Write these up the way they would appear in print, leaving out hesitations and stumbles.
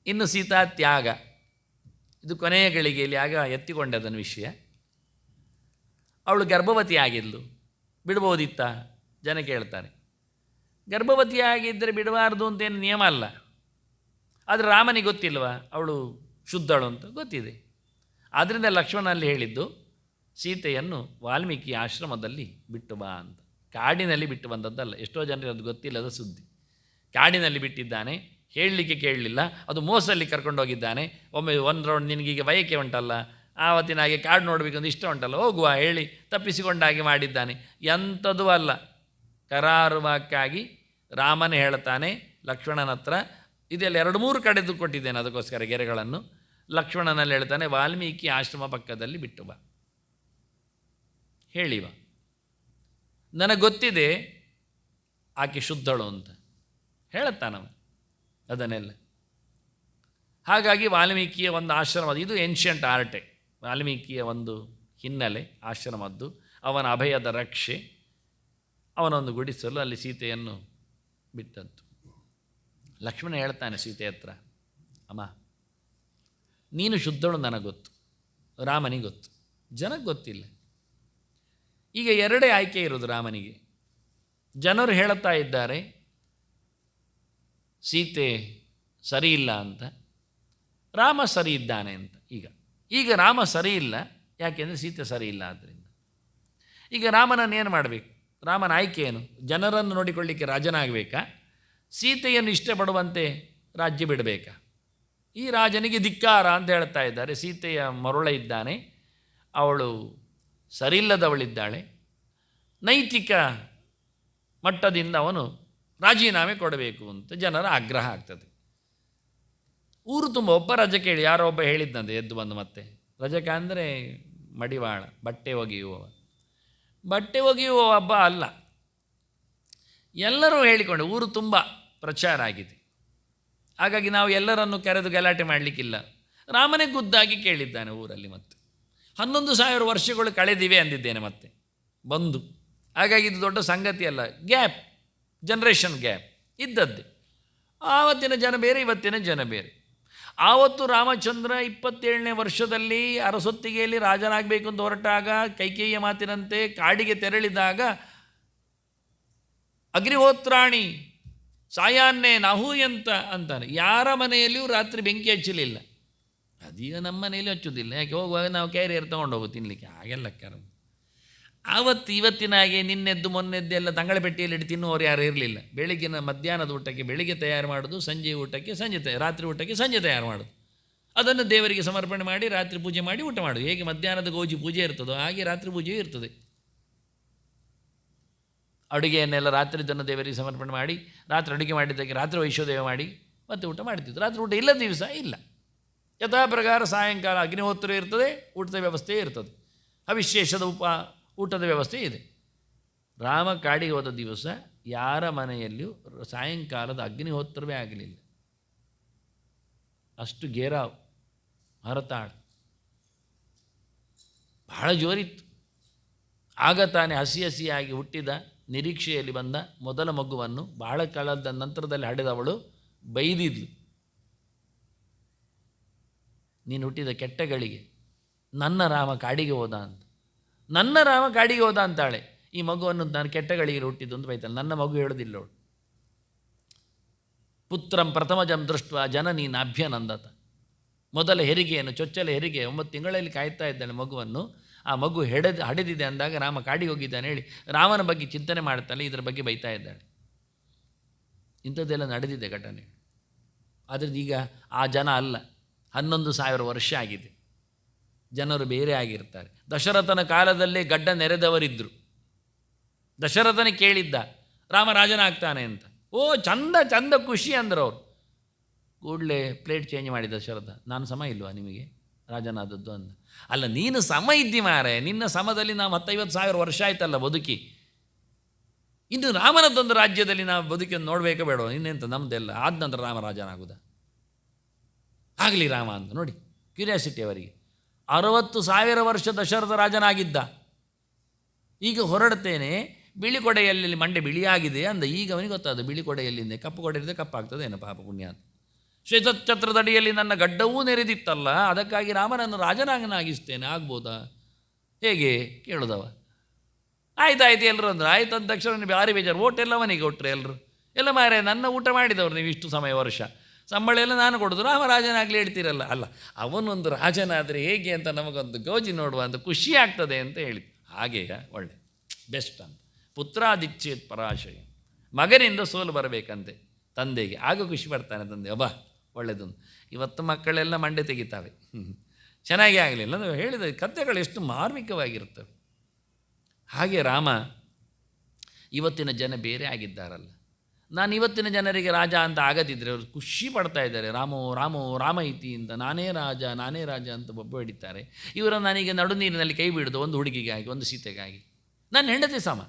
ಇನ್ನು ಸೀತಾ ತ್ಯಾಗ, ಇದು ಕೊನೆಯ ಗಳಿಗೆಯಲ್ಲಿ ಆಗ ಎತ್ತಿಕೊಂಡದನ್ನು ವಿಷಯ. ಅವಳು ಗರ್ಭವತಿ ಆಗಿದ್ಲು, ಬಿಡ್ಬೋದಿತ್ತ ಜನ ಕೇಳ್ತಾರೆ. ಗರ್ಭವತಿಯಾಗಿದ್ದರೆ ಬಿಡಬಾರ್ದು ಅಂತೇನು ನಿಯಮ ಅಲ್ಲ. ಆದರೆ ರಾಮನಿಗೆ ಗೊತ್ತಿಲ್ವ ಅವಳು ಶುದ್ಧಳು ಅಂತ? ಗೊತ್ತಿದೆ. ಆದ್ದರಿಂದ ಲಕ್ಷ್ಮಣ ಅಲ್ಲಿ ಹೇಳಿದ್ದು ಸೀತೆಯನ್ನು ವಾಲ್ಮೀಕಿ ಆಶ್ರಮದಲ್ಲಿ ಬಿಟ್ಟು ಬಾ ಅಂತ. ಕಾಡಿನಲ್ಲಿ ಬಿಟ್ಟು ಬಂದದ್ದಲ್ಲ. ಎಷ್ಟೋ ಜನರಿಗೆ ಅದು ಗೊತ್ತಿಲ್ಲದ ಸುದ್ದಿ. ಕಾಡಿನಲ್ಲಿ ಬಿಟ್ಟಿದ್ದಾನೆ, ಹೇಳಲಿಕ್ಕೆ ಕೇಳಲಿಲ್ಲ, ಅದು ಮೋಸಲ್ಲಿ ಕರ್ಕೊಂಡೋಗಿದ್ದಾನೆ. ಒಮ್ಮೆ ಒಂದು ರೌಂಡ್ ನಿನಗೀಗ ಬಯಕೆ ಉಂಟಲ್ಲ, ಆವತ್ತಿನ ಹಾಗೆ ಕಾಡು ನೋಡಬೇಕಂದು ಇಷ್ಟ ಉಂಟಲ್ಲ, ಹೋಗುವ ಹೇಳಿ ತಪ್ಪಿಸಿಕೊಂಡಾಗಿ ಮಾಡಿದ್ದಾನೆ. ಎಂಥದೂ ಅಲ್ಲ. ಕರಾರುವಾಕ್ಕಾಗಿ ರಾಮನೇ ಹೇಳ್ತಾನೆ ಲಕ್ಷ್ಮಣನ ಹತ್ರ. ಇದೆಲ್ಲ 2-3 ಕಡೆದು ಕೊಟ್ಟಿದ್ದೇನೆ ಅದಕ್ಕೋಸ್ಕರ ಗೆರೆಗಳನ್ನು. ಲಕ್ಷ್ಮಣನಲ್ಲಿ ಹೇಳ್ತಾನೆ, ವಾಲ್ಮೀಕಿ ಆಶ್ರಮ ಪಕ್ಕದಲ್ಲಿ ಬಿಟ್ಟು ಬಾ, ಹೇಳಿವ. ನನಗೆ ಗೊತ್ತಿದೆ ಆಕೆ ಶುದ್ಧಳು ಅಂತ ಹೇಳುತ್ತಾನವ ಅದನ್ನೆಲ್ಲ. ಹಾಗಾಗಿ ವಾಲ್ಮೀಕಿಯ ಒಂದು ಆಶ್ರಮ, ಇದು ಏನ್ಷಿಯಂಟ್ ಆರ್ಟೆ. ವಾಲ್ಮೀಕಿಯ ಒಂದು ಹಿನ್ನೆಲೆ ಆಶ್ರಮದ್ದು, ಅವನ ಅಭಯದ ರಕ್ಷೆ, ಅವನೊಂದು ಗುಡಿಸಲು ಅಲ್ಲಿ ಸೀತೆಯನ್ನು ಬಿಟ್ಟದ್ದು. ಲಕ್ಷ್ಮಣ ಹೇಳ್ತಾನೆ ಸೀತೆ ಹತ್ರ, ಅಮ್ಮ ನೀನು ಶುದ್ಧಳು ನನಗೆ ಗೊತ್ತು, ರಾಮನಿಗೆ ಗೊತ್ತು, ಜನಕ್ಕೆ ಗೊತ್ತಿಲ್ಲ. ಈಗ 2 ಆಯ್ಕೆ ಇರೋದು ರಾಮನಿಗೆ. ಜನರು ಹೇಳುತ್ತಾ ಇದ್ದಾರೆ ಸೀತೆ ಸರಿ ಇಲ್ಲ ಅಂತ, ರಾಮ ಸರಿ ಇದ್ದಾನೆ ಅಂತ. ಈಗ ರಾಮ ಸರಿ ಇಲ್ಲ, ಯಾಕೆಂದರೆ ಸೀತೆ ಸರಿ ಇಲ್ಲ. ಆದ್ದರಿಂದ ಈಗ ರಾಮನನ್ನು ಏನು ಮಾಡಬೇಕು? ರಾಮನ ಆಯ್ಕೆ ಏನು? ಜನರನ್ನು ನೋಡಿಕೊಳ್ಳಿಕ್ಕೆ ರಾಜನಾಗಬೇಕಾ? ಸೀತೆಯನ್ನು ಇಷ್ಟಪಡುವಂತೆ ರಾಜ್ಯ ಬಿಡಬೇಕಾ? ಈ ರಾಜನಿಗೆ ಧಿಕ್ಕಾರ ಅಂತ ಹೇಳ್ತಾ ಇದ್ದಾರೆ. ಸೀತೆಯ ಮರುಳ ಇದ್ದಾನೆ, ಅವಳು ಸರಿಯಿಲ್ಲದವಳಿದ್ದಾಳೆ, ನೈತಿಕ ಮಟ್ಟದಿಂದ ಅವನು ರಾಜೀನಾಮೆ ಕೊಡಬೇಕು ಅಂತ ಜನರ ಆಗ್ರಹ ಆಗ್ತದೆ. ಊರು ತುಂಬ ಒಬ್ಬ ರಜೆ ಕೇಳಿ ಯಾರೋ ಒಬ್ಬ ಹೇಳಿದ್ದಂತೆ ಎದ್ದು ಬಂದು. ಮತ್ತೆ ರಜಕ ಅಂದರೆ ಮಡಿವಾಳ, ಬಟ್ಟೆ ಒಗೆಯುವವ. ಬಟ್ಟೆ ಒಗೆಯುವ ಹಬ್ಬ ಅಲ್ಲ, ಎಲ್ಲರೂ ಹೇಳಿಕೊಂಡು ಊರು ತುಂಬ ಪ್ರಚಾರ ಆಗಿದೆ. ಹಾಗಾಗಿ ನಾವು ಎಲ್ಲರನ್ನು ಕರೆದು ಗಲಾಟೆ ಮಾಡಲಿಕ್ಕಿಲ್ಲ. ರಾಮನೇ ಖುದ್ದಾಗಿ ಕೇಳಿದ್ದಾನೆ ಊರಲ್ಲಿ. ಮತ್ತೆ 11,000 ವರ್ಷಗಳು ಕಳೆದಿವೆ ಅಂದಿದ್ದೇನೆ ಮತ್ತೆ ಬಂದು. ಹಾಗಾಗಿ ಇದು ದೊಡ್ಡ ಸಂಗತಿ ಅಲ್ಲ. ಗ್ಯಾಪ್, ಜನ್ರೇಷನ್ ಗ್ಯಾಪ್ ಇದ್ದದ್ದೇ. ಆವತ್ತಿನ ಜನ ಬೇರೆ, ಇವತ್ತಿನ ಜನ ಬೇರೆ. ಆವತ್ತು ರಾಮಚಂದ್ರ 27ನೇ ವರ್ಷದಲ್ಲಿ ಅರಸೊತ್ತಿಗೆಯಲ್ಲಿ ರಾಜನಾಗಬೇಕು ಅಂತ ಹೊರಟಾಗ, ಕೈಕೇಯಿಯ ಮಾತಿನಂತೆ ಕಾಡಿಗೆ ತೆರಳಿದಾಗ, ಅಗ್ನಿಹೋತ್ರಾಣಿ ಸಾಯಾನ್ನೇ ನಾಹೂಯಂತ ಅಂತಾನೆ. ಯಾರ ಮನೆಯಲ್ಲಿಯೂ ರಾತ್ರಿ ಬೆಂಕಿ ಹಚ್ಚಲಿಲ್ಲ. ಅದೀಗ ನಮ್ಮ ಮನೆಯಲ್ಲಿ ಹಚ್ಚೋದಿಲ್ಲ. ಯಾಕೆ? ಹೋಗುವಾಗ ನಾವು ಕ್ಯಾರಿಯರ್ ತೊಗೊಂಡು ಹೋಗು ತಿನ್ನಲಿಕ್ಕೆ. ಹಾಗೆಲ್ಲ ಆವತ್ತು ಇವತ್ತಿನ ಹಾಗೆ ನಿನ್ನೆದ್ದು ಮೊನ್ನೆದ್ದೆಲ್ಲ ತಂಗಳ ಪೆಟ್ಟಿಯಲ್ಲಿ ಇಟ್ಟು ತಿನ್ನುವವರು ಯಾರು ಇರಲಿಲ್ಲ. ಬೆಳಗಿನ ಮಧ್ಯಾಹ್ನದ ಊಟಕ್ಕೆ ಬೆಳಿಗ್ಗೆ ತಯಾರು ಮಾಡೋದು, ಸಂಜೆ ಊಟಕ್ಕೆ ಸಂಜೆ ರಾತ್ರಿ ಊಟಕ್ಕೆ ಸಂಜೆ ತಯಾರು ಮಾಡೋದು. ಅದನ್ನು ದೇವರಿಗೆ ಸಮರ್ಪಣೆ ಮಾಡಿ ರಾತ್ರಿ ಪೂಜೆ ಮಾಡಿ ಊಟ ಮಾಡೋದು. ಹೇಗೆ ಮಧ್ಯಾಹ್ನದ ಗೋಜಿ ಪೂಜೆ ಇರ್ತದೋ ಹಾಗೆ ರಾತ್ರಿ ಪೂಜೆಯೂ ಇರ್ತದೆ. ಅಡುಗೆಯನ್ನೆಲ್ಲ ರಾತ್ರಿ ದನ್ನು ದೇವರಿಗೆ ಸಮರ್ಪಣೆ ಮಾಡಿ, ರಾತ್ರಿ ಅಡುಗೆ ಮಾಡಿದ್ದಕ್ಕೆ ರಾತ್ರಿ ವೈಶ್ವದೇವ ಮಾಡಿ ಮತ್ತೆ ಊಟ ಮಾಡ್ತಿತ್ತು. ರಾತ್ರಿ ಊಟ ಇಲ್ಲದ ದಿವಸ ಇಲ್ಲ. ಯಥಾ ಪ್ರಕಾರ ಸಾಯಂಕಾಲ ಅಗ್ನಿಹೋತ್ರ ಇರ್ತದೆ, ಊಟದ ವ್ಯವಸ್ಥೆ ಇರ್ತದೆ, ಅವಿಶೇಷದ ಊಟದ ವ್ಯವಸ್ಥೆ ಇದೆ. ರಾಮ ಕಾಡಿಗೆ ಹೋದ ದಿವಸ ಯಾರ ಮನೆಯಲ್ಲಿಯೂ ಸಾಯಂಕಾಲದ ಅಗ್ನಿಹೋತ್ರವೇ ಆಗಲಿಲ್ಲ. ಅಷ್ಟು ಗೇರಾವ್ ಹರತಾಳು ಬಹಳ ಜೋರಿತ್ತು. ಆಗ ತಾನೇ ಹಸಿ ಹಸಿಯಾಗಿ ಹುಟ್ಟಿದ, ನಿರೀಕ್ಷೆಯಲ್ಲಿ ಬಂದ ಮೊದಲ ಮಗುವನ್ನು ಬಹಳ ಕಾಲದ ನಂತರದಲ್ಲಿ ಹಡೆದವಳು ಬೈದಿದ್ಲು. ನೀನು ಹುಟ್ಟಿದ ಕೆಟ್ಟಗಳಿಗೆ ನನ್ನ ರಾಮ ಕಾಡಿಗೆ ಹೋದ ಅಂತ. ನನ್ನ ರಾಮ ಕಾಡಿಗೆ ಹೋದ ಅಂತಾಳೆ. ಈ ಮಗುವನ್ನು ನಾನು ಕೆಟ್ಟಗಳಿಗೆ ಹುಟ್ಟಿದ್ದು ಅಂತ ಬೈತಾಳೆ. ನನ್ನ ಮಗು ಹೇಳೋದಿಲ್ಲ ಅವಳು. ಪುತ್ರಂ ಪ್ರಥಮಜಂ ದೃಷ್ಟ ಜನನಿ ನಾಭ್ಯನಂದತ. ಮೊದಲ ಹೆರಿಗೆಯನ್ನು, ಚೊಚ್ಚಲ ಹೆರಿಗೆ 9 ತಿಂಗಳಲ್ಲಿ ಕಾಯ್ತಾ ಇದ್ದಾಳೆ ಮಗುವನ್ನು. ಆ ಮಗು ಹಡೆದಿದೆ ಅಂದಾಗ ರಾಮ ಕಾಡಿಗೆ ಹೋಗಿದ್ದಾನೆ ಹೇಳಿ ರಾಮನ ಬಗ್ಗೆ ಚಿಂತನೆ ಮಾಡ್ತಾಳೆ, ಇದರ ಬಗ್ಗೆ ಬೈತಾ ಇದ್ದಾಳೆ. ಇಂಥದ್ದೆಲ್ಲ ನಡೆದಿದೆ ಘಟನೆ. ಆದರೆ ಈಗ ಆ ಜನ ಅಲ್ಲ. 11,000 ವರ್ಷ ಆಗಿದೆ. ಜನರು ಬೇರೆ ಆಗಿರ್ತಾರೆ. ದಶರಥನ ಕಾಲದಲ್ಲೇ ಗಡ್ಡ ನೆರೆದವರಿದ್ದರು. ದಶರಥನ ಕೇಳಿದ್ದ ರಾಮ ರಾಜನಾಗ್ತಾನೆ ಅಂತ. ಓ ಚಂದ ಚಂದ ಖುಷಿ ಅಂದರು ಅವರು. ಕೂಡಲೇ ಪ್ಲೇಟ್ ಚೇಂಜ್ ಮಾಡಿ ದಶರಥ, ನಾನು ಸಮ ಇಲ್ವಾ ನಿಮಗೆ ರಾಜನಾದದ್ದು ಅಂದ. ಅಲ್ಲ, ನೀನು ಸಮ ಇದ್ದಿ ಮಾರೆ, ನಿನ್ನ ಸಮದಲ್ಲಿ ನಾವು 10-50,000 ವರ್ಷ ಆಯ್ತಲ್ಲ ಬದುಕಿ. ಇನ್ನು ರಾಮನದ್ದೊಂದು ರಾಜ್ಯದಲ್ಲಿ ನಾವು ಬದುಕಿಯನ್ನು ನೋಡಬೇಕೋ ಬೇಡೋ? ಇನ್ನೆಂತ ನಮ್ಮದೆಲ್ಲ ಆದ ನಂತರ ರಾಮ ರಾಜನಾಗುವುದ? ಆಗಲಿ ರಾಮ ಅಂತ ನೋಡಿ ಕ್ಯೂರಿಯಾಸಿಟಿ ಅವರಿಗೆ. 60,000 ವರ್ಷ ದಶರಥ ರಾಜನಾಗಿದ್ದ. ಈಗ ಹೊರಡ್ತೇನೆ, ಬಿಳಿ ಕೊಡೆಯಲ್ಲಿ ಮಂಡೆ ಬಿಳಿಯಾಗಿದೆ ಅಂದ. ಈಗ ಅವನಿಗೆ ಗೊತ್ತಾದ ಬಿಳಿ ಕೊಡೆಯಲ್ಲಿಂದ ಕಪ್ಪು ಕೊಡೆ ಇರದೆ ಕಪ್ಪಾಗ್ತದೆ ಏನೋ ಪಾಪ ಪುಣ್ಯ ಅಂತ. ಶ್ವೇತಛತ್ರದಡಿಯಲ್ಲಿ ನನ್ನ ಗಡ್ಡವೂ ನೆರೆದಿತ್ತಲ್ಲ, ಅದಕ್ಕಾಗಿ ರಾಮನನ್ನು ರಾಜನಾಗಿಸ್ತೇನೆ, ಆಗ್ಬೋದಾ? ಹೇಗೆ ಕೇಳೋದವ. ಆಯ್ತಾಯ್ತು ಎಲ್ಲರೂ ಅಂದರು. ಆಯ್ತು ಅಂದ ತಕ್ಷಣ ಭಾರಿ ಬೇಜಾರು. ಓಟ್ ಎಲ್ಲ ಮನೆಗೆ ಕೊಟ್ಟರೆ ಎಲ್ಲರೂ. ಎಲ್ಲ ಮಾರೇ, ನನ್ನ ಊಟ ಮಾಡಿದವರು ನೀವು ಇಷ್ಟು ಸಮಯ ವರ್ಷ, ಸಂಬಳ ಎಲ್ಲ ನಾನು ಕೊಡೋದು, ರಾಮ ರಾಜನಾಗಲಿ ಹೇಳ್ತೀರಲ್ಲ. ಅಲ್ಲ, ಅವನೊಂದು ರಾಜನಾದರೆ ಹೇಗೆ ಅಂತ ನಮಗೊಂದು ಗೋಜಿ ನೋಡುವ ಅಂತ ಖುಷಿ ಆಗ್ತದೆ ಅಂತ ಹೇಳಿದ್ದು. ಹಾಗೆಯ ಒಳ್ಳೆ ಬೆಸ್ಟ್ ಅಂತ. ಪುತ್ರಾದಿಚ್ಛೇತ್ ಪರಾಶಯ, ಮಗನಿಂದ ಸೋಲು ಬರಬೇಕಂತೆ ತಂದೆಗೆ, ಆಗ ಖುಷಿ ಪಡ್ತಾನೆ ತಂದೆ. ಅಬ್ಬಾ ಒಳ್ಳೆಯದೊಂದು. ಇವತ್ತು ಮಕ್ಕಳೆಲ್ಲ ಮಂಡೆ ತೆಗಿತಾವೆ, ಚೆನ್ನಾಗೇ ಆಗಲಿಲ್ಲ. ನಾವು ಹೇಳಿದ ಕಥೆಗಳು ಎಷ್ಟು ಮಾರ್ಮಿಕವಾಗಿರ್ತವೆ. ಹಾಗೆ ರಾಮ ಇವತ್ತಿನ ಜನ ಬೇರೆ ಆಗಿದ್ದಾರಲ್ಲ. ನಾನು ಇವತ್ತಿನ ಜನರಿಗೆ ರಾಜ ಅಂತ ಆಗದಿದ್ದರೆ ಅವರು ಖುಷಿ ಪಡ್ತಾ ಇದ್ದಾರೆ. ರಾಮೋ ರಾಮೋ ರಾಮ ಇತಿ ಅಂತ, ನಾನೇ ರಾಜ ಅಂತ ಬೊಬ್ಬ ಹಿಡಿತಾರೆ. ಇವರನ್ನು ನಾನೀಗ ನಡು ನೀರಿನಲ್ಲಿ ಕೈ ಬಿಡೋದು, ಒಂದು ಹುಡುಗಿಗಾಗಿ, ಒಂದು ಸೀತೆಗಾಗಿ. ನನ್ನ ಹೆಂಡತಿ ಸಮ,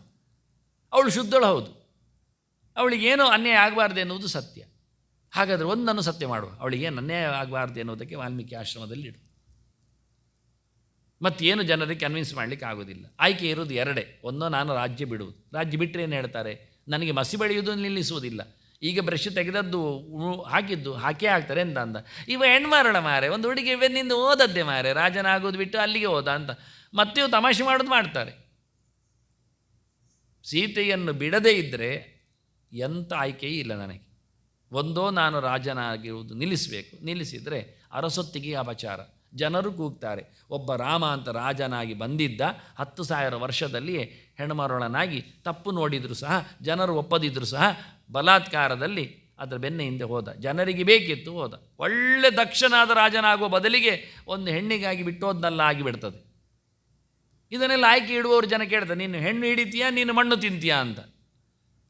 ಅವಳು ಶುದ್ಧಳು, ಹೌದು, ಅವಳಿಗೇನೋ ಅನ್ಯಾಯ ಆಗಬಾರ್ದು ಎನ್ನುವುದು ಸತ್ಯ. ಹಾಗಾದರೆ ಒಂದನ್ನು ಸತ್ಯ ಮಾಡುವ, ಅವಳಿಗೇನು ಅನ್ಯಾಯ ಆಗಬಾರ್ದು ಎನ್ನುವುದಕ್ಕೆ ವಾಲ್ಮೀಕಿ ಆಶ್ರಮದಲ್ಲಿ ಇಡು. ಮತ್ತೇನು ಜನರಿಗೆ ಕನ್ವಿನ್ಸ್ ಮಾಡಲಿಕ್ಕೆ ಆಗೋದಿಲ್ಲ. ಆಯ್ಕೆ ಇರೋದು ಎರಡೇ. ಒಂದೋ ನಾನು ರಾಜ್ಯ ಬಿಡುವುದು. ರಾಜ್ಯ ಬಿಟ್ಟರೆ ಏನು ಹೇಳ್ತಾರೆ, ನನಗೆ ಮಸಿ ಬೆಳೆಯುವುದು ನಿಲ್ಲಿಸುವುದಿಲ್ಲ. ಈಗ ಬ್ರಷ್ ತೆಗೆದದ್ದು ಹಾಕಿದ್ದು ಹಾಕೇ ಹಾಕ್ತಾರೆ ಅಂತ ಅಂದ. ಇವ ಹೆಣ್ಮಾರಳ ಮಾರೆ, ಒಂದು ಹುಡುಗಿ ಬೆನ್ನಿಂದ ಓದದ್ದೇ ಮಾರೆ, ರಾಜನಾಗೋದು ಬಿಟ್ಟು ಅಲ್ಲಿಗೆ ಹೋದ ಅಂತ ಮತ್ತೆ ತಮಾಷೆ ಮಾಡೋದು ಮಾಡ್ತಾರೆ. ಸೀತೆಯನ್ನು ಬಿಡದೇ ಇದ್ದರೆ ಎಂಥ ಆಯ್ಕೆಯೂ ಇಲ್ಲ ನನಗೆ. ಒಂದೋ ನಾನು ರಾಜನಾಗಿರುವುದು ನಿಲ್ಲಿಸಬೇಕು, ನಿಲ್ಲಿಸಿದರೆ ಅರಸೊತ್ತಿಗೆ ಅಪಚಾರ, ಜನರು ಕೂಗ್ತಾರೆ. ಒಬ್ಬ ರಾಮ ಅಂತ ರಾಜನಾಗಿ ಬಂದಿದ್ದ 10,000 ವರ್ಷದಲ್ಲಿಯೇ ಹೆಣ್ಮರಳನಾಗಿ ತಪ್ಪು ನೋಡಿದರೂ ಸಹ, ಜನರು ಒಪ್ಪದಿದ್ದರೂ ಸಹ ಬಲಾತ್ಕಾರದಲ್ಲಿ ಅದರ ಬೆನ್ನ ಹಿಂದೆ ಹೋದ. ಜನರಿಗೆ ಬೇಕಿತ್ತು, ಹೋದ. ಒಳ್ಳೆ ದಕ್ಷನಾದ ರಾಜನಾಗುವ ಬದಲಿಗೆ ಒಂದು ಹೆಣ್ಣಿಗಾಗಿ ಬಿಟ್ಟೋದ್ನೆಲ್ಲ ಆಗಿಬಿಡ್ತದೆ. ಇದನ್ನೆಲ್ಲ ಆಯ್ಕೆ ಇಡುವವರು ಜನ ಕೇಳ್ತಾರೆ, ನೀನು ಹೆಣ್ಣು ಹಿಡಿತೀಯಾ, ನೀನು ಮಣ್ಣು ತಿಂತೀಯಾ ಅಂತ.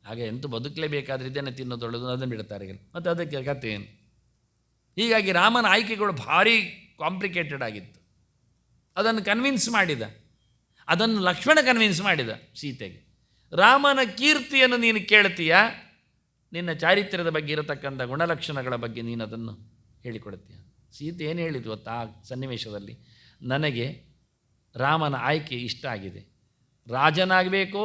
ಹಾಗೆ ಎಂತೂ ಬದುಕಲೇಬೇಕಾದ್ರೆ ಇದನ್ನು ತಿನ್ನೋದೊಳ್ಳೆದು, ಅದನ್ನು ಬಿಡ್ತಾರೆ. ಮತ್ತು ಅದಕ್ಕೆ ಕಥೆ ಏನು? ಹೀಗಾಗಿ ರಾಮನ ಆಯ್ಕೆಗಳು ಭಾರಿ ಕಾಂಪ್ಲಿಕೇಟೆಡ್ ಆಗಿತ್ತು. ಅದನ್ನು ಕನ್ವಿನ್ಸ್ ಮಾಡಿದ, ಅದನ್ನು ಲಕ್ಷ್ಮಣ ಕನ್ವಿನ್ಸ್ ಮಾಡಿದ ಸೀತೆಗೆ. ರಾಮನ ಕೀರ್ತಿಯನ್ನು ನೀನು ಕೇಳ್ತೀಯಾ, ನಿನ್ನ ಚಾರಿತ್ರ್ಯದ ಬಗ್ಗೆ ಇರತಕ್ಕಂಥ ಗುಣಲಕ್ಷಣಗಳ ಬಗ್ಗೆ ನೀನು ಅದನ್ನು ಹೇಳಿಕೊಡ್ತೀಯ. ಸೀತೆ ಏನು ಹೇಳಿದ್ವು ಗೊತ್ತಾ ಆ ಸನ್ನಿವೇಶದಲ್ಲಿ, ನನಗೆ ರಾಮನ ಆಯ್ಕೆ ಇಷ್ಟ ಆಗಿದೆ, ರಾಜನಾಗಬೇಕು,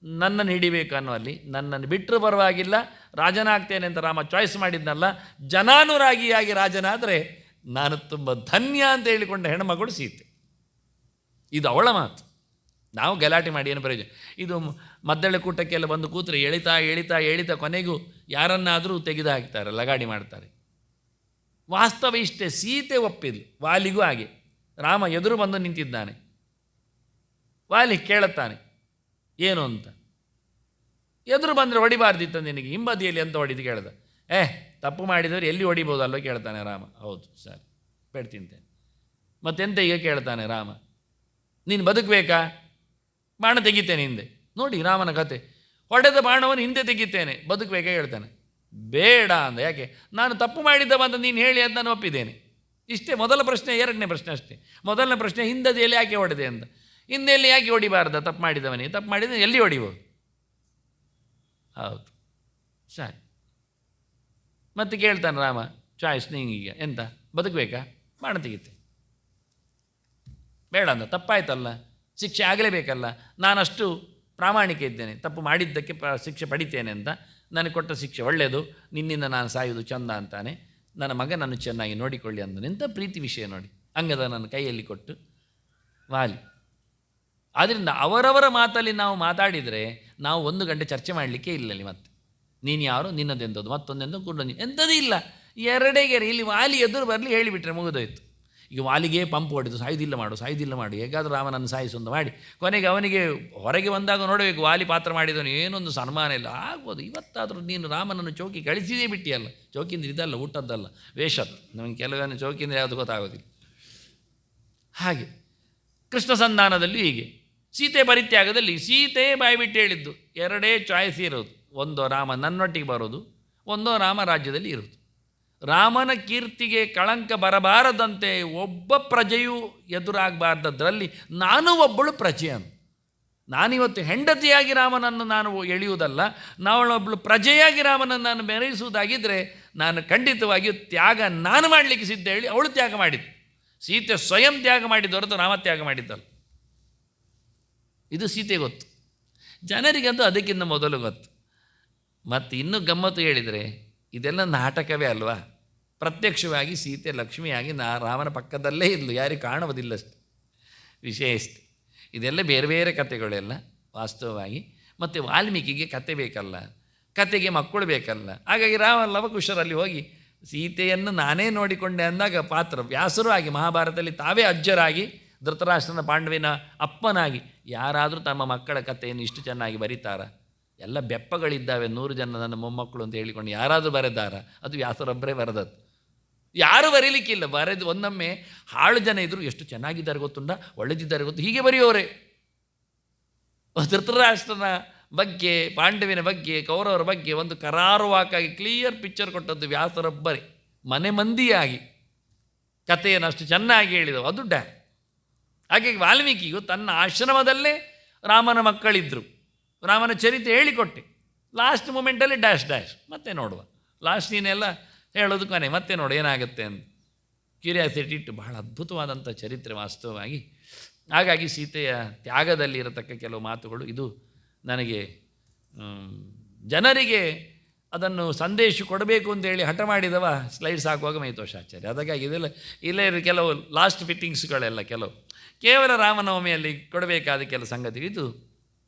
ನನ್ನನ್ನು ಹಿಡಿಬೇಕು ಅನ್ನುವಲ್ಲಿ ನನ್ನನ್ನು ಬಿಟ್ಟರೂ ಪರವಾಗಿಲ್ಲ, ರಾಜನಾಗ್ತೇನೆ ಅಂತ ರಾಮ ಚಾಯ್ಸ್ ಮಾಡಿದ್ನಲ್ಲ, ಜನಾನುರಾಗಿಯಾಗಿ ರಾಜನಾದರೆ ನಾನು ತುಂಬ ಧನ್ಯ ಅಂತ ಹೇಳಿಕೊಂಡ ಹೆಣ್ಮಗಳು ಸೀತೆ. ಇದು ಅವಳ ಮಾತು. ನಾವು ಗಲಾಟೆ ಮಾಡಿ ಏನು ಪ್ರಯೋಜನ? ಇದು ಮದ್ದಳೆ ಕೂಟಕ್ಕೆಲ್ಲ ಬಂದು ಕೂತ್ರೆ ಎಳಿತಾ ಕೊನೆಗೂ ಯಾರನ್ನಾದರೂ ತೆಗೆದು ಹಾಕ್ತಾರೆ, ಲಗಾಡಿ ಮಾಡ್ತಾರೆ. ವಾಸ್ತವ ಇಷ್ಟೇ, ಸೀತೆ ಒಪ್ಪಿದ್ಲು, ವಾಲಿಗೂ ಹಾಗೆ. ರಾಮ ಎದುರು ಬಂದು ನಿಂತಿದ್ದಾನೆ, ವಾಲಿ ಕೇಳುತ್ತಾನೆ ಏನು ಅಂತ. ಎದುರು ಬಂದರೆ ಹೊಡಿಬಾರ್ದಿತ್ತ ನಿನಗೆ, ಹಿಂಬದಿಯಲ್ಲಿ ಅಂತ ಹೊಡಿದು ಕೇಳ್ದ. ತಪ್ಪು ಮಾಡಿದವರು ಎಲ್ಲಿ ಹೊಡಿಬೋದಲ್ವ ಕೇಳ್ತಾನೆ ರಾಮ. ಹೌದು ಸರ್, ಪೆಟ್ಟು ತಿಂತೇನೆ. ಮತ್ತೆಂತ ಈಗ ಕೇಳ್ತಾನೆ ರಾಮ, ನೀನು ಬದುಕಬೇಕಾ, ಬಾಣ ತೆಗಿತೇನೆ ಹಿಂದೆ. ನೋಡಿ ರಾಮನ ಕತೆ, ಹೊಡೆದ ಬಾಣವನ್ನು ಹಿಂದೆ ತೆಗಿತೇನೆ, ಬದುಕಬೇಕಾ ಹೇಳ್ತಾನೆ. ಬೇಡ ಅಂದ. ಯಾಕೆ? ನಾನು ತಪ್ಪು ಮಾಡಿದ್ದ ಬಂದು ನೀನು ಹೇಳಿ ಅಂತ ನಾನು ಒಪ್ಪಿದ್ದೇನೆ. ಇಷ್ಟೇ ಮೊದಲ ಪ್ರಶ್ನೆ. ಎರಡನೇ ಪ್ರಶ್ನೆ ಅಷ್ಟೇ. ಮೊದಲನೇ ಪ್ರಶ್ನೆ ಹಿಂದದಿಯಲ್ಲಿ ಯಾಕೆ ಹೊಡೆದೆ ಅಂತ. ಹಿಂದೆಯಲ್ಲಿ ಯಾಕೆ ಹೊಡಿಬಾರ್ದ? ತಪ್ಪು ಮಾಡಿದವನಿಗೆ. ತಪ್ಪು ಮಾಡಿದರೆ ಎಲ್ಲಿ ಹೊಡಿಬೋದು? ಹೌದು ಸರಿ. ಮತ್ತೆ ಕೇಳ್ತಾನೆ ರಾಮ, ಚಾಯ್ಸ್ ನಿಂಗೀಗ ಎಂತ, ಬದುಕಬೇಕಾ, ಬಾಣ ತೆಗಿತೆ. ಬೇಡ ಅಂದ. ತಪ್ಪಾಯ್ತಲ್ಲ, ಶಿಕ್ಷೆ ಆಗಲೇಬೇಕಲ್ಲ, ನಾನಷ್ಟು ಪ್ರಾಮಾಣಿಕ ಇದ್ದೇನೆ, ತಪ್ಪು ಮಾಡಿದ್ದಕ್ಕೆ ಶಿಕ್ಷೆ ಪಡಿತೇನೆ ಅಂತ. ನನಗೆ ಕೊಟ್ಟ ಶಿಕ್ಷೆ ಒಳ್ಳೆಯದು, ನಿನ್ನಿಂದ ನಾನು ಸಾಯುವುದು ಚಂದ ಅಂತಾನೆ. ನನ್ನ ಮಗನನ್ನು ಚೆನ್ನಾಗಿ ನೋಡಿಕೊಳ್ಳಿ ಅಂದನು. ಎಂಥ ಪ್ರೀತಿ ವಿಷಯ ನೋಡಿ. ಅಂಗದ ನನ್ನ ಕೈಯಲ್ಲಿ ಕೊಟ್ಟು ವಾಲಿ. ಆದ್ದರಿಂದ ಅವರವರ ಮಾತಲ್ಲಿ ನಾವು ಮಾತಾಡಿದರೆ ನಾವು 1 ಗಂಟೆ ಚರ್ಚೆ ಮಾಡಲಿಕ್ಕೆ ಇಲ್ಲಲ್ಲಿ. ಮತ್ತೆ ನೀನು ಯಾರು, ನಿನ್ನದೆಂಥದ್ದು, ಮತ್ತೊಂದೆಂದು ಕೂಡ ಎಂಥದ್ದು ಇಲ್ಲ. ಎರಡೇಗೆರೆ ಇಲ್ಲಿ ವಾಲಿ ಎದುರು ಬರಲಿ ಹೇಳಿಬಿಟ್ರೆ ಮುಗಿದೋಯ್ತು. ಈಗ ವಾಲಿಗೆ ಪಂಪ್ ಹೊಡೆದು ಸಾಯುವುದಿಲ್ಲ ಮಾಡು, ಹೇಗಾದರೂ ರಾಮನನ್ನು ಸಾಯಿಸೊಂದು ಮಾಡಿ ಕೊನೆಗೆ ಅವನಿಗೆ ಹೊರಗೆ ಬಂದಾಗ ನೋಡಬೇಕು ವಾಲಿ ಪಾತ್ರ ಮಾಡಿದವನು ಏನೊಂದು ಸನ್ಮಾನ ಇಲ್ಲ ಆಗ್ಬೋದು. ಇವತ್ತಾದರೂ ನೀನು ರಾಮನನ್ನು ಚೌಕಿ ಕಳಿಸಿದೇ ಬಿಟ್ಟಿಯಲ್ಲ. ಚೌಕಿಂದ್ರೆ ಇದಲ್ಲ, ಊಟದ್ದಲ್ಲ, ವೇಷದ್ದು. ನಮಗೆ ಕೆಲವೊಂದು ಚೌಕಿಂದ್ರೆ ಯಾವುದು ಗೊತ್ತಾಗೋದಿಲ್ಲ. ಹಾಗೆ ಕೃಷ್ಣ ಸಂಧಾನದಲ್ಲಿ ಹೀಗೆ, ಸೀತೆ ಪರಿತ್ಯಾಗದಲ್ಲಿ ಸೀತೆ ಬಾಯ್ಬಿಟ್ಟು ಹೇಳಿದ್ದು ಎರಡೇ ಚಾಯ್ಸ್ ಇರೋದು. ಒಂದೋ ರಾಮ ನನ್ನೊಟ್ಟಿಗೆ ಬರೋದು, ಒಂದೋ ರಾಮ ರಾಜ್ಯದಲ್ಲಿ ಇರೋದು. ರಾಮನ ಕೀರ್ತಿಗೆ ಕಳಂಕ ಬರಬಾರದಂತೆ ಒಬ್ಬ ಪ್ರಜೆಯೂ ಎದುರಾಗಬಾರ್ದದ್ರಲ್ಲಿ ನಾನು ಒಬ್ಬಳು ಪ್ರಜೆಯನ್ನು. ನಾನಿವತ್ತು ಹೆಂಡತಿಯಾಗಿ ರಾಮನನ್ನು ನಾನು ಎಳೆಯುವುದಲ್ಲ, ನಾವಳೊಬ್ಬಳು ಪ್ರಜೆಯಾಗಿ ರಾಮನನ್ನು ನಾನು ಮೆರೆಯಿಸುವುದಾಗಿದ್ದರೆ ನಾನು ಖಂಡಿತವಾಗಿಯೂ ತ್ಯಾಗ ನಾನು ಮಾಡಲಿಕ್ಕೆ ಸಿದ್ಧ ಹೇಳಿ ಅವಳು ತ್ಯಾಗ ಮಾಡಿದ್ದು. ಸೀತೆ ಸ್ವಯಂ ತ್ಯಾಗ ಮಾಡಿದ್ದು ಹೊರತು ರಾಮ ತ್ಯಾಗ ಮಾಡಿದ್ದಲ್ಲ. ಇದು ಸೀತೆ ಗೊತ್ತು, ಜನರಿಗಂತೂ ಅದಕ್ಕಿಂತ ಮೊದಲು ಗೊತ್ತು. ಮತ್ತು ಇನ್ನೂ ಗಮ್ಮತ್ತು ಹೇಳಿದರೆ ಇದೆಲ್ಲ ನಾಟಕವೇ ಅಲ್ವಾ. ಪ್ರತ್ಯಕ್ಷವಾಗಿ ಸೀತೆ ಲಕ್ಷ್ಮಿಯಾಗಿ ರಾಮನ ಪಕ್ಕದಲ್ಲೇ ಇದ್ಲು, ಯಾರಿಗೆ ಕಾಣುವುದಿಲ್ಲಷ್ಟು ವಿಷಯ ಇಷ್ಟು. ಇದೆಲ್ಲ ಬೇರೆ ಬೇರೆ ಕಥೆಗಳೆಲ್ಲ ವಾಸ್ತವವಾಗಿ. ಮತ್ತು ವಾಲ್ಮೀಕಿಗೆ ಕತೆ ಬೇಕಲ್ಲ, ಕತೆಗೆ ಮಕ್ಕಳು ಬೇಕಲ್ಲ. ಹಾಗಾಗಿ ರಾಮ ಲವಕುಶರಲ್ಲಿ ಹೋಗಿ ಸೀತೆಯನ್ನು ನಾನೇ ನೋಡಿಕೊಂಡೆ ಅಂದಾಗ ಪಾತ್ರ ವ್ಯಾಸರು ಆಗಿ ಮಹಾಭಾರತದಲ್ಲಿ ತಾವೇ ಅಜ್ಜರಾಗಿ ಧೃತರಾಷ್ಟ್ರನ ಪಾಂಡವಿನ ಅಪ್ಪನಾಗಿ ಯಾರಾದರೂ ತಮ್ಮ ಮಕ್ಕಳ ಕಥೆಯನ್ನು ಇಷ್ಟು ಚೆನ್ನಾಗಿ ಬರೀತಾರ? ಎಲ್ಲ ಬೆಪ್ಪಗಳಿದ್ದಾವೆ, 100 ಜನ ನನ್ನ ಮೊಮ್ಮಕ್ಕಳು ಅಂತ ಹೇಳಿಕೊಂಡು ಯಾರಾದರೂ ಬರೆದಾರ? ಅದು ವ್ಯಾಸರೊಬ್ಬರೇ ಬರೆದದ್ದು, ಯಾರು ಬರೀಲಿಕ್ಕಿಲ್ಲ. ಬರೆದು ಒಂದೊಮ್ಮೆ ಹಾಳು ಜನ ಇದ್ದರು, ಎಷ್ಟು ಚೆನ್ನಾಗಿದ್ದಾರೆ ಗೊತ್ತುಂಟ, ಒಳ್ಳೆದಿದ್ದಾರೆ ಗೊತ್ತು, ಹೀಗೆ ಬರೆಯೋರೆ. ಧೃತರಾಷ್ಟ್ರನ ಬಗ್ಗೆ, ಪಾಂಡವಿನ ಬಗ್ಗೆ, ಕೌರವರ ಬಗ್ಗೆ ಒಂದು ಕರಾರುವಾಕಾಗಿ ಕ್ಲಿಯರ್ ಪಿಕ್ಚರ್ ಕೊಟ್ಟದ್ದು ವ್ಯಾಸರೊಬ್ಬರೇ, ಮನೆ ಮಂದಿಯಾಗಿ ಕಥೆಯನ್ನು ಅಷ್ಟು ಚೆನ್ನಾಗಿ ಹೇಳಿದವು. ಅದು ಡ್ಯಾ. ಹಾಗಾಗಿ ವಾಲ್ಮೀಕಿಗೂ ತನ್ನ ಆಶ್ರಮದಲ್ಲೇ ರಾಮನ ಮಕ್ಕಳಿದ್ದರು, ರಾಮನ ಚರಿತ್ರೆ ಹೇಳಿಕೊಟ್ಟೆ. ಲಾಸ್ಟ್ ಮೂಮೆಂಟಲ್ಲಿ ಡ್ಯಾಶ್ ಮತ್ತೆ ನೋಡುವ, ಲಾಸ್ಟ್ ನೀನೆಲ್ಲ ಹೇಳೋದು ಕೊನೆ, ಮತ್ತೆ ನೋಡು ಏನಾಗುತ್ತೆ ಅಂತ ಕ್ಯೂರಿಯಾಸಿಟಿ ಇಟ್ಟು. ಬಹಳ ಅದ್ಭುತವಾದಂಥ ಚರಿತ್ರೆ ವಾಸ್ತವವಾಗಿ. ಹಾಗಾಗಿ ಸೀತೆಯ ತ್ಯಾಗದಲ್ಲಿ ಇರತಕ್ಕ ಕೆಲವು ಮಾತುಗಳು ಇದು ನನಗೆ ಜನರಿಗೆ ಅದನ್ನು ಸಂದೇಶ ಕೊಡಬೇಕು ಅಂತೇಳಿ ಹಠ ಮಾಡಿದವ ಸ್ಲೈಡ್ಸ್ ಹಾಕುವಾಗ ಮೈತೋಷಾಚಾರ್ಯ. ಅದಕ್ಕಾಗಿ ಇದೆಲ್ಲ ಇಲ್ಲೇ ಕೆಲವು ಲಾಸ್ಟ್ ಫಿಟ್ಟಿಂಗ್ಸ್ಗಳೆಲ್ಲ ಕೆಲವು ಕೇವಲ ರಾಮನವಮಿಯಲ್ಲಿ ಕೊಡಬೇಕಾದ ಕೆಲವು ಸಂಗತಿ ಇದು